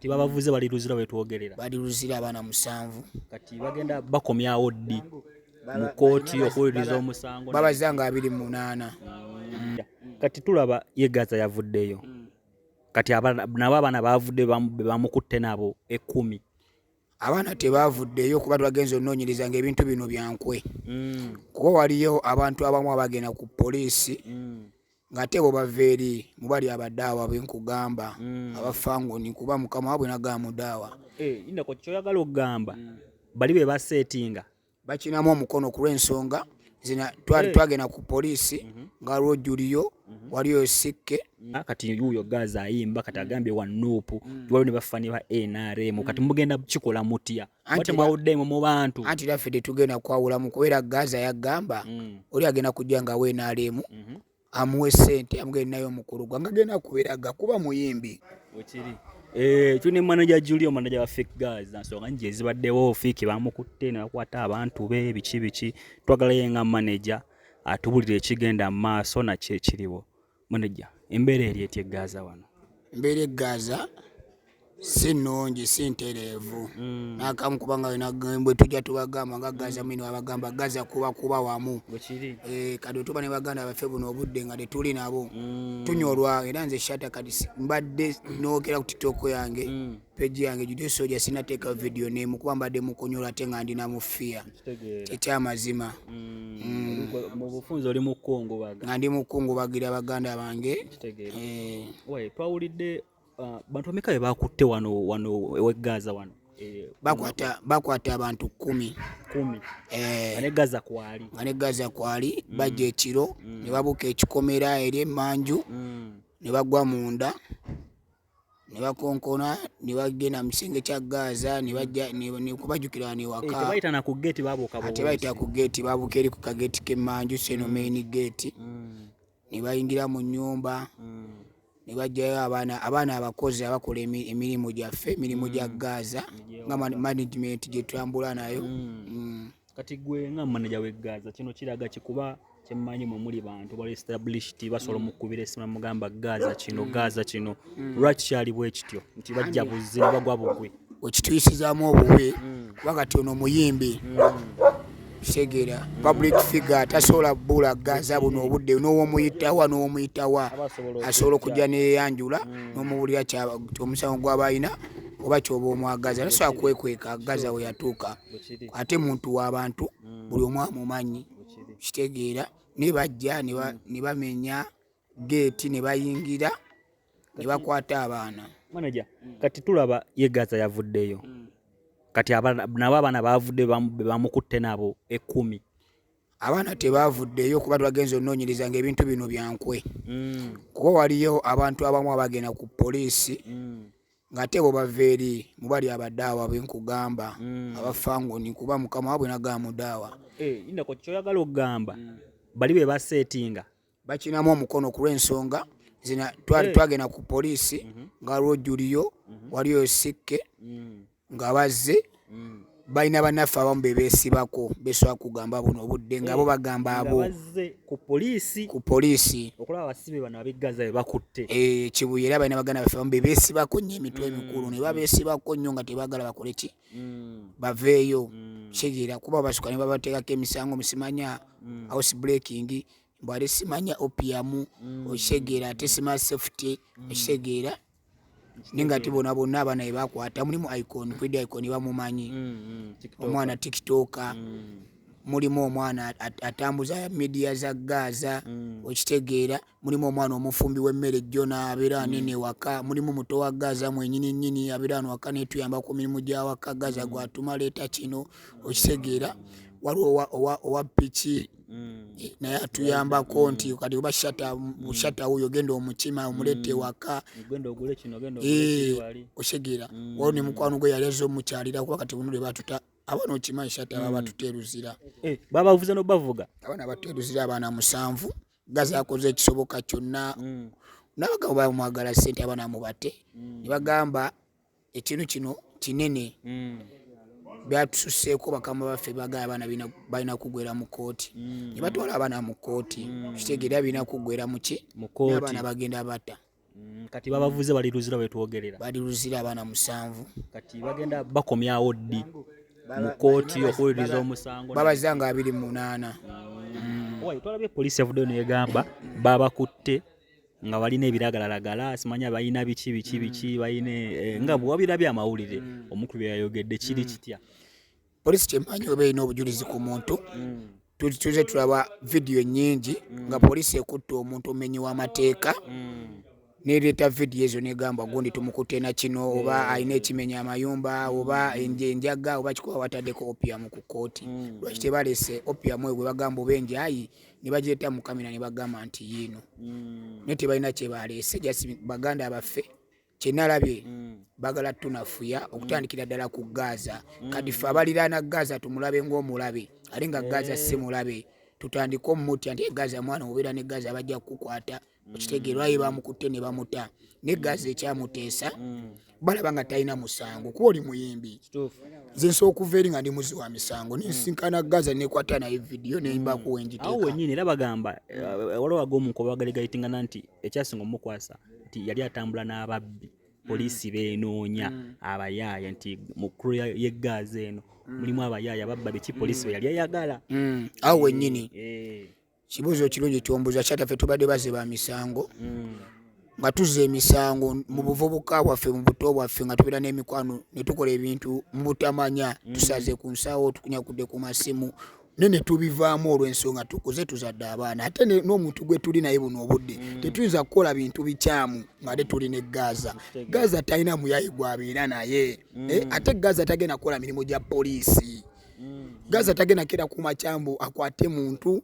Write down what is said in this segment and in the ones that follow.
Tibabavuze bali luzira wetwogerera. Bali luzira abana 7. Kati bagenda bakomyawo ddi mu kooti okuwuliriza omusango. Babazanga 28. Kati tulaba ye Gaza yavuddeyo. Kati nabo abaana bavudde bamukutte nabo 10. Abaana tebavuddeyo kuba twagenze onoonyereza ng'ebintu bino byankwe. Kuba waliyo abantu abamu abagenda ku poliisi ng'ate bo bava eri mu bali abadaawa benkugamba abafangoni kuba mukama wabwe nagamudaawa. Indako kyoyagala okugamba bali be baseetinga bakinamu omukono ku lw'ensonga zina twagenda ku poliisi nga lw'ojjuliyo waliyo sikke. Kati yuyo Gaza ayimba kati agambye wa Nuupu waliwo ne bafani ba NRM kati mugenda kikola mutya wate mwawuddemu mu bantu anti laffe tetugenda kwawulamu kubera Gaza yagamba oli agenda kujja nga we NRM amuwe ssente amugende nayo omukulu gwange agenda kubeeraga kuba muyimbi tune manager Julio manager wa Fake Gaza nsonga nje ezibaddewo Fiki bamukutte ne bakwata abantu be biki twagala yenga manager atubulire ekigenda maaso na kyekiriwo. Manager embeera eri etye Gaza wano. Embeera Gaza sinungi sintereevu nakamu kubanga nagambwe tujja tubagamba nga Gaza mino abagamba Gaza kuba wamu kati tuba ne baganda baffe buno obudde nga tetuli nabo tunyolwa era nze shata kati mbadde nookera ku TikTok yange page yange Judy Soja sinateeka video name kuba mbadde mukunyola ate nga ndina mufia ekyamazima mu bufunzo oli mukungu baga nga ndi mukungu bagira baganda bange twawulidde bantu ameka bakutte wano we Gaza wano bakwata abantu 10 ane Gaza kwali bajja ekiro ne babuka ekikomera eri emanju ne bagwa munda ne bakonkona ne bagenda mu kisenge kya Gaza ne bajja ne kubajjukira ne waka tebayita ku gate babuka tebayita ku gate babuka eri ku kageti k'emanju seno main gate ne bayingira mu nyumba ne bajjayo abaana abakozi abakola emirimu gyaffe emirimu gya Gaza nga management gye tutambula nayo. Kati gwe nga manager we Gaza kino kiraga kikuba kyemmanyi mu muli bantu bali established basobola mukubira esima mugamba Gaza kino lwaki kyali bwe kityo nti bajja buzina bagwa bugwe okituyisizaamu obuwe kuba kati ono muyimbi segera public figure tasobola bbula Gaza buno obudde n'owomuyitawa asobola okujja neyanjula n'omuwulira omusango gw'abalina oba kyoba omwagaza tasobola kwekweka Gaza we yatuuka ate muntu w'abantu buli omu amumanyi kitegeera ne bajja ne bamenya gate ne bayingira ne bakwata abaana. Manager kati tulaba ye Gaza yavuddeyo kati nabo abaana bavudde bamukutte nabo 10. Abaana tebavuddeyo kuba twagenze onoonyereza ng'ebintu bino byankwe kuba waliyo abantu abamu abagenda ku poliisi ng'ate bo bava eri mu bali abadaawa benkugamba abafangoni kuba mukama wabwe nagamudaawa. Indako kyoyagala okugamba bali be baseetinga bakinamu omukono ku lw'ensonga zina twagenda ku poliisi nga lw'ojjuliyo waliyo sikke nga bazze balina bannaffe abamu bebeesibako besobola kugamba buno obudde nga bo bagamba abo ku poliisi okulaba abasibe bano ab'e Gaza be bakutte kibuye era balina baganda baffe abamu bebeesibako nnyo emitwe emikulu ne babeesibako nnyo nga tebaagala bakole ki baveeyo kitegeera kuba basuka ne babateekako emisango musimanya house breaking mbwale simanya opiamu okitegeera ate sima safety okitegeera ninga ati bonna abaana be bakwata mulimu icon kwidi icon bamumanyi omwana tiktoka mulimu omwana atambuza media za Gaza okitegeera mulimu omwana omufumbi w'emmere jjona abeera nene waka mulimu muto wa Gaza mwenyini abeera waka netuyamba ku mirimu gya waka Gaza gwatuma leeta kino okitegeera waliwo owa pichi naye atuyambako nti kati oba shata huyo genda omukima omulete waka oshegera waliwo ne mukwano gwe yali azze omukyalira kuba kati bunule batuta abaana okimanyi shata baba batuteruzira babavuza n'obavuga abaana batuteruzira abaana 7 Gaza akoze ekisoboka kyonna n'abagabo bamwagala ssente abaana mubate ne bagamba ekintu kino kinene byatususseeko bakama baffe bagala abaana balina kugwera mu kooti ne batwala abaana mu kooti kitegeera birina kugwera muki n'abaana bagenda bata Kati babavuze bali luzira wetwogerera. Bali luzira abana 7. Kati bagenda bakomyawo ddi mu kooti okuwuliriza omusango. Babazanga 28. Oyi twalabye poliisi yavuddeyo negamba babakutte nga balina ebiragalalagala simanya balina biki balina nga bwabirabye amawulire omukulu yayogedde kiri kitya. Poliisi kyemmanyi oba erina obujulizi ku muntu. Tuze tulaba vidiyo nyingi nga poliisi ekutte omuntu omenyi w'amateeka nereeta vidiyo ezo negamba gundi tumukutte na kino oba alina ekimenya amayumba oba enjaga oba kikuba wataddeko opiamu ku kooti. Lwaki tebalese opiamu egwe bagamba obenji ayi ne bagireeta mu kamera ne bagamba nti yiino naye tebalina kye baleese jasi baganda abaffe kyenalabye bagala tunafuya okutandikira ddala ku Gaza. Kati ffe abaliraana Gaza tumulabe ng'omulabe ali nga Gaza si mulabe tutandika omutya nti Gaza mwana obeera ne Gaza bajja kukwata okitegeerwa ye bamukutte ne bamuta ne Gaza ekyamuteesa balaba nga talina musango kuba oli muyimbi. Nze nsobola okuva eri nga ndi muzi wa misango ninsinkana Gaza nekwata naye vidiyo neyimbaku wenjiteeka. Awo wennyini era bagamba waliwo ag'omunko bagalegayitingana nti ekyasinga omukwasa nti yali atambula n'ababbi. Poliisi beenoonya abayaaya nti mu kkulu ye Gaza eno mulimu abayaaya babba biki poliisi bwe yali ayagala. Awo wennyini kibuuzo kirungi kyombuuza kyataffe tubadde baze ba misango nga tuzza emisango mu buvubuka bwaffe mu buto bwaffe nga tubeera n'emikwano ne tukola ebintu mu butamanya tusaze ku nsawo tukunyakudde ku masimu ne tubivaamu olw'ensonga tukuze tuzadde abaana ate n'omuntu gwe tuli naye buno obudde tetuyinza kukola bintu bikyamu nga ate tuli ne Gaza. Gaza talina muyayi gwabeera naye ate Gaza tagenda kukola mirimu gya poliisi. Gaza tagenda kera ku makyambu akwate muntu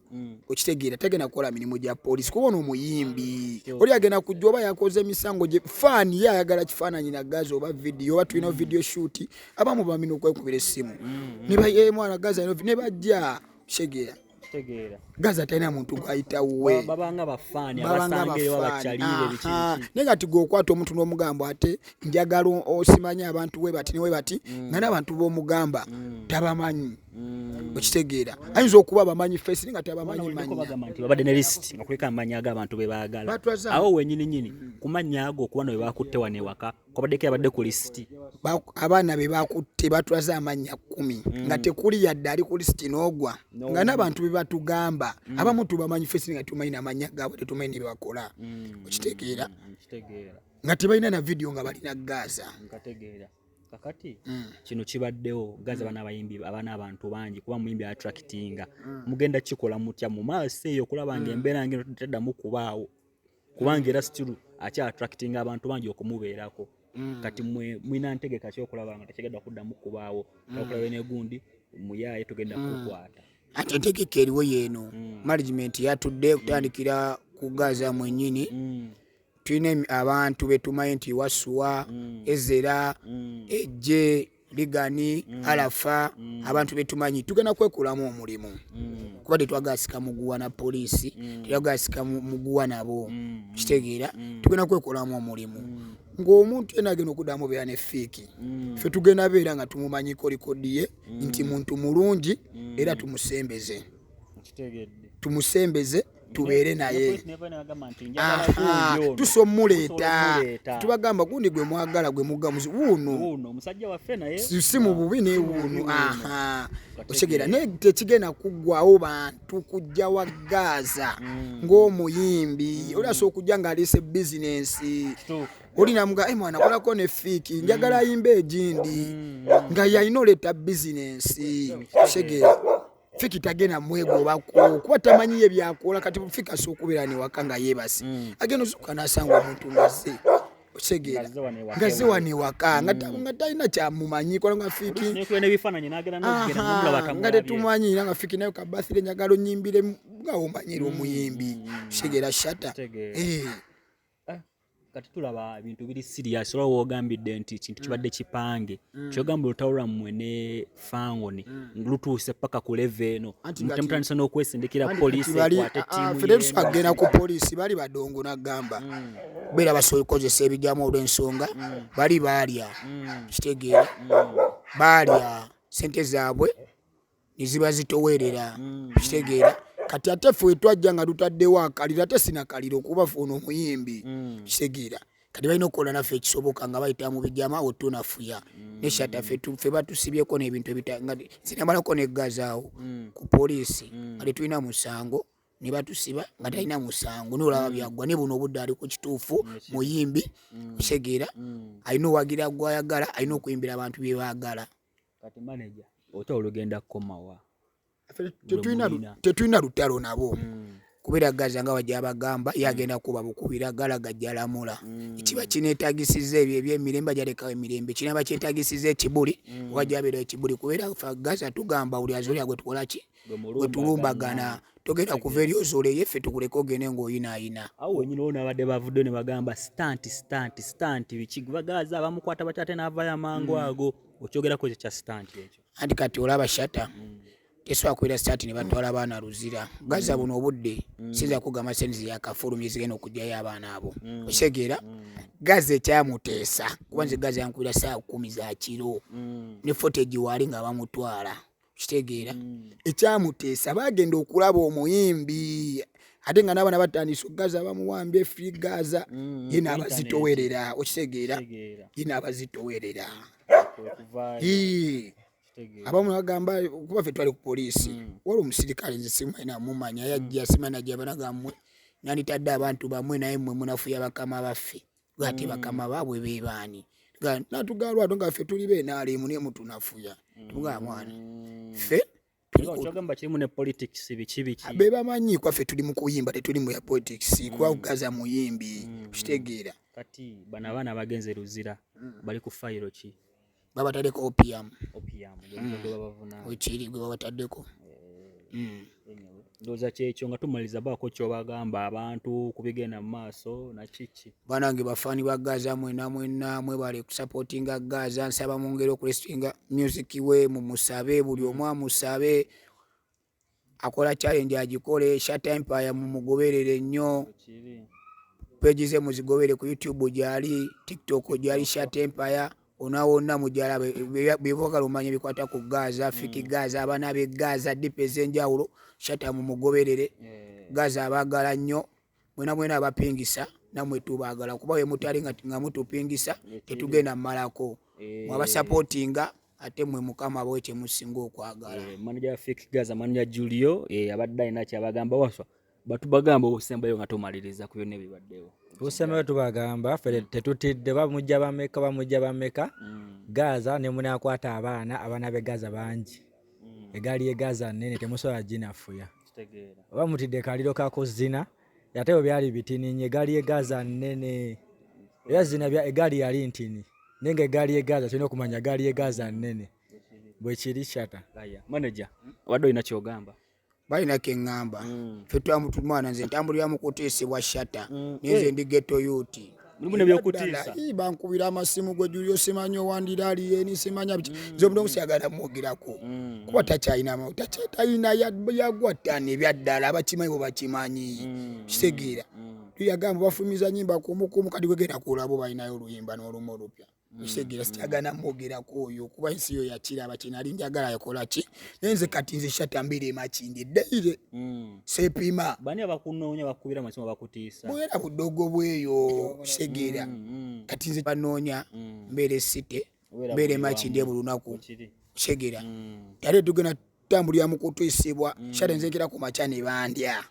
okitegeera tagenda kukola mirimu gya poliisi kuba ono omuyimbi oli agenda kujja oba yakoze emisango gye faani ye ayagala kifaananyi na Gaza oba vidiyo oba tulina video shoot abamu bamina okwekubira essimu ne mwana Gaza ne bajja kitegeera Gaza talina muntu gwayitawe babanga bafaani abasange babachalire biki naye kati gwokwata omuntu n'omugambo ate njagala osimanya abantu we bati ne we bati nga n'abantu b'omugamba tabamanyi okitegeera ayinza okuba abamanyi face nga tabamanyi bagamba nti babadde ne list nga kuleka amanya ag'abantu be baagala. Awo wennyini kumanya ago okuba no bakutte wane waka kwabaddeko yabadde ku list abaana be bakutte batwaze amanya 10 nga tekuli yadde ali ku list n'ogwa nga n'abantu be batugamba abamu tubamanyi face nga tumanyi n'amanya gaabwe tetumanyi ne bakola okitegeera nga tebalina na video nga balina Gaza nkategeera. Kakati kino kibaddewo Gaza bana abayimbi abana abantu bangi kuba muyimbi attractinga mugenda kikola mutya mu maaso eyo kulaba nga embeera ngeno teddamu kubaawo kubanga era still akya attractinga abantu bangi okumubeerako. Kati mwina ntegeka kyokulaba nga tekigenda kuddamu kubaawo okulaba ne gundi muyaye tugenda kukwata ate ntegeka eriwo yeeno management yatudde kutandikira ku Gaza mwennyini tulina abantu betumanyi nti Wasuwa Ezera Ejje Ligani Alafa abantu betumanyi tugenda kwekulamu omulimu kuba tetwagasika muguwa na poliisi tetwagasika muguwa nabo kitegeera tugenda kwekulamu omulimu ng'omuntu yena agenda okuddamu beera ne fiiki ffe tugenda beera nga tumumanyi kolikodi ye nti muntu mulungi era tumusembeze tubeere naye tusomuleeta tubagamba gundi gwe mwagala gwe mugamuzi wuuno musajja waffe naye si mu bubi ne wuuno okitegeera naye tekigenda kuggwawo bantu kujja wa Gaza ng'omuyimbi oli asobola okujja ng'aleese bizinensi olina mga mwana kolako ne fiiki njagala ayimba egindi nga yalina oleeta bizinensi okitegeera fiki tagena mwego bako kuba tamanyiye byakola kati fika sokubeera ne wakanga yebasi ageno zukana sanga omuntu ngaze okitegeera ngaze wane waka nga talina kya mumanyi kola nga fiki ne bifananye nagera n'ogera n'omula batamu nga tetumanyi nga fiki nayo kabathire njagalo nyimbire nga omanyira omuyimbi okitegeera shata kati tulaba ebintu biri serious olwa wogambidde nti kintu kibadde kipange kyogamba olutawula mmwe ne fangoni lutuuse paka ku level eno mutemutandisa n'okwesindikira poliisi ekwate ttiimu federal agenda ku poliisi bali badongo nagamba beera basobola okukozesa ebigambo olw'ensonga bali baalya kitegeera baalya sente zaabwe ne ziba zitoweerera kitegeera kati ate ffe twajja nga tutaddewo akaliro ate sina kaliro kuba ffe ono omuyimbi kitegeera kati balina okukola naffe ekisoboka nga bayita mu bijama awo tunafuya ne Shatta ffe batusibyeko n'ebintu ebitanga sinamalako ne Gaza awo ku poliisi nga tulina musango ne batusiba nga talina musango n'olaba byaggwa ne buno obudde ali ku kituufu muyimbi kusegeera alina owagira gwayagala alina okuyimbira abantu bye baagala. Kati manager ota olugenda kukomawa tetulina lutalo nabo kubeera Gaza nga bajja bagamba yagenda kuba bukubira gala gajjalamula ekiba kineetagisiza ebyo ebyemirembe ajalekawo emirembe kinaba kyetagisiza ekibuli wajjabeera ekibuli kubeera Gaza tugamba buli azolya gwe tukola ki gwe tulumbagana togenda kuva eri ozole yeffe tukuleka ogende ng'oyinaayina awo wenyini olwo nabadde bavudde ne bagamba stanti biki Gaza bamukwata bakyate n'avaayo amangu ago okyogerako ekyo kya stanti ekyo anti kati olaba Shatta tesobola kubeera stanti ne batwala abaana luzira Gaza buno obudde sinza kugamba senzi yakafulumye zigenda okugyayo abaana abo okisegeera Gaza ekyamuteesa kuba nze Gaza yankubira saa 10 za kiro ne footage waali nga bamutwala kitegeera ekyamuteesa bagenda okulaba omuyimbi ate nga n'abaana batandise Gaza bamuwambye free Gaza yina abazitowerera okitegeera yina abazitowerera abamu bagamba kuba ffe twali ku poliisi wali omusirikale nze simwena mumanya yajja simana gyabana gammwe nanditadde abantu bamwe naye mmwe munafuya bakama baffe gati bakama baabwe bebaani natugalwa nga ffe tuli beenaalimu ne mutunafuya tuga mwana ffe kyogamba kirimu ne politics biki be bamanyi kwaffe tuli mu kuyimba tetuli mu ya politics kuba Gaza muyimbi kitegeera kati bana abaana bagenze luzira bali ku fayiro ki babatadeko opium wekiri gwe babataddeko ndowooza kyekyo nga tumaliza baako kyobagamba abantu kubigenda mu maaso nakiki banange bafaani ba Gaza mwena bali kusupportinga Gaza nsaba mu ngeri okurestinga music we mu musabe buli omu amusabe akola challenge agikole Shatta Empire mu mugoberere nnyo page ze muzigobere ku YouTube gyali TikTok gyali Shatta Empire onawonna mujala bivoka lumanya bikwata ku Gaza fiki Gaza abana be Gaza dipeze enjawulo Shatta mu mugoberere Gaza abagala nnyo mwena abapingisa namwe tubagala kuba we mutali nga mutupingisa tetugenda malako mwaba supportinga ate mwe mukama bwe musinga okwagala manager fiki Gaza manager Julio abadde alina kyabagamba waswa batubagamba obusembayo nga tumaliriza ku byonna ebibaddewo Usemero tubagamba fere tetutidde bamujja bameka Gaza ne munakwata abaana be Gaza bangi egaali ye Gaza nene temusobola ginafuya bamutidde kaliro kako zina yatewo byali bitini egaali ye Gaza nene era zina bya egaali yali ntini nenge egaali ye Gaza tulina okumanya egaali ye Gaza nene bwe kiri Shatta manager wadde olina kyogamba balina kengamba ffe twamutumwana nze ntambulira mu kuteesebwa Shatta nze ndi ghetto youth mulimu nebyokutiisa bankubira amasimu gwe Julio simanyi owandira aliyeni simanya biki nze omuntu omusiyagala mwogirako kuba takyayina yagwattana ebyaddala abakimanyi bwe bakimanyi kitegeera tuyagamba bafumiza nyimba kumukumu kati gwegenda kulabo balinayo oluyimba n'olumu olupya kitegeera sikyagala mwogirako oyo kuba ensi yo yakiraba kinali njagala yakola ki nenze kati nze Shatta mbiri emakindi eddeire sepima bani abakunoonya bakubira amasimu bakutiisa bwera budogo bweyo kitegeera kati nze banoonya mbeere site mbeere emakindi buli lunaku kitegeera yali tugenda tutambulira mu kutwisibwa Shatta nze nkira ku maca ne bandya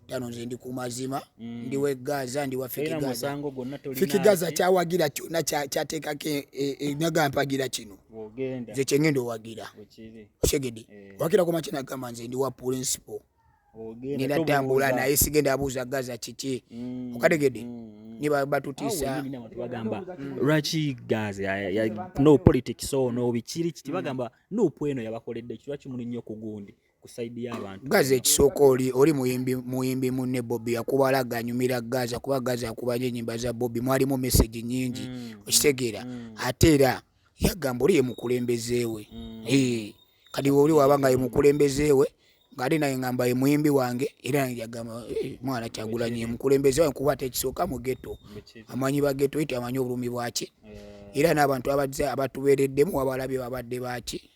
tano nze ndi ku mazima ndiwe Gaza ndi wa fiki Gaza kyawagira kyonna kyateekako nagampagira kino nze kyengenda owagira kitegeedde wagira ku maca nagamba nze ndi wa principal ngenda tambula naye sigenda abuuza Gaza kiki okategedde niba batutiisa bagamba lwaki Gaza no politics no bikiri kiti bagamba no pweno yabakoledde kirwaki muli nnyo ku gundi kusaidia abantu Gaza ekisooka oli muyimbi munne Bobby yakubalaga anyumira Gaza kuba Gaza akubanye nyimba za Bobby mwalimu message nyingi okitegeera ate era yagamba oli ye mukulembezeewe kadi oli wabanga ye mukulembezeewe ng'ali naye ngamba ye muyimbi wange era yagamba mwana Kyagulanyi ye mukulembezeewe kuba ate ekisooka mu ghetto amanyi ba ghetto ite amanyi obulumi bwaki era n'abantu abatubeereddemu wabalabye babadde baki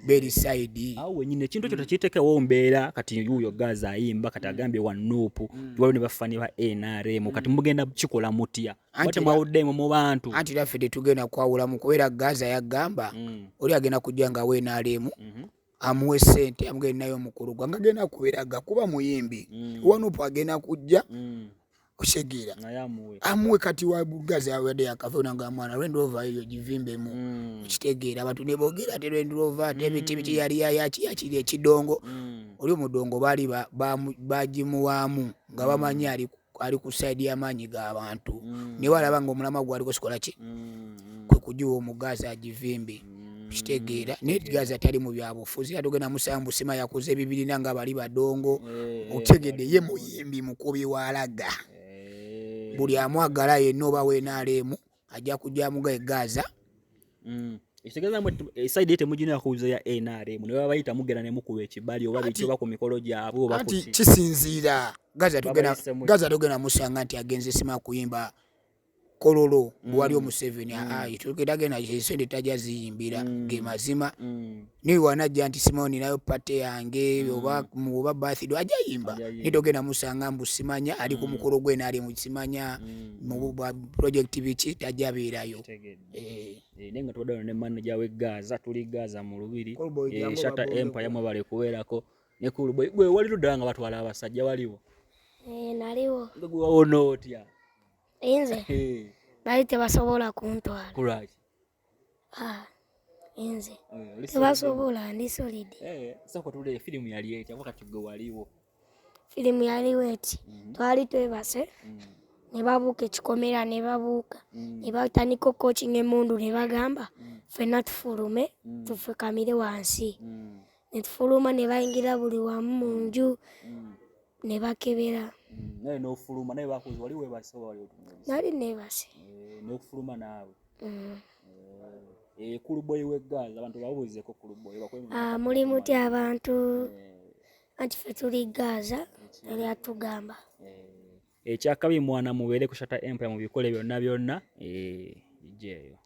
beri side awo nyine ekintu ekyo takitekewo mbeera kati yuyo Gaza ayimba kati agambye wanuupu waliwo ne bafani ba NRM kati mugenda kikola mutya bate mwawuddemu mu bantu anti laffe tetugenda kwawulamu kubera Gaza yagamba oli agenda kujja nga we NRM amuwe sente amugenda nayo mukulu gwanga agenda kubeeraga kuba muyimbi wanuupu agenda kujja kusegira amuwe kati wa Gaza yawede yakafuna nga mwana Land Rover iyo givimbemu kitegeera abantu ne boogera te Land Rover tebiti yali yakiri ekidongo oli omudongo bali bagimuwaamu nga bamanyi ali ku side y'amaanyi g'abantu ne balaba nga omulama gwali kusikola ki kwe kujiwa omugaza agivimbe kitegeera ne Gaza tali mu byabufuzi atogena musambu sima yakuze bibirina nga bali badongo otegedde ye muyimbi mukubi walaga buli amwagala yenna oba weenaalemu ajja kujja muga Gaza ekitegeeza side yete mujina kuuza ya NRM ne babayita mugera ne mukuba ekibali oba bitiba ku mikolo gyabwe oba ati kisinziira Gaza togena musanga nti agenze sima kuyimba kololo wali omuseveni tukitagenda sente tajja ziyimbira ge mazima ni wanajja nti Simoni nayo pate yange oba birthday ajja yimba nitogenda musanga mbu simanya ali ku mukolo gwe nali mu simanya mu project bichi tajja beerayo nenga twadana ne manager we Gaza tuli Gaza mu lubiri Shatta Empire mu bale kuwerako ne Coolboy gwe wali ludanga batwala abasajja waliwo naliwo gwe wawono otya inze bali tebasobola kuntwala kulaki inze tebasobola ndi solid sako tule filimu yali etya wakati gwe waliwo filimu yaliwo eti twali twebase ne babuuka ekikomera ne babuuka ne batandika coaching emundu ne bagamba ffenna tufulume tufukamire wansi ne tufuluma ne bayingira buli wamu mu nju ne bakebera naye n'ofuluma naye bakuzi wali webase wali nali nebase n'okufuluma naawe Coolboy we Gaza abantu babuuzeko Coolboy muli muti abantu anti ffe tuli Gaza yali atugamba ekyakabi mwana mubeere ku Shatta Empire mu bikole byonna ijjeeyo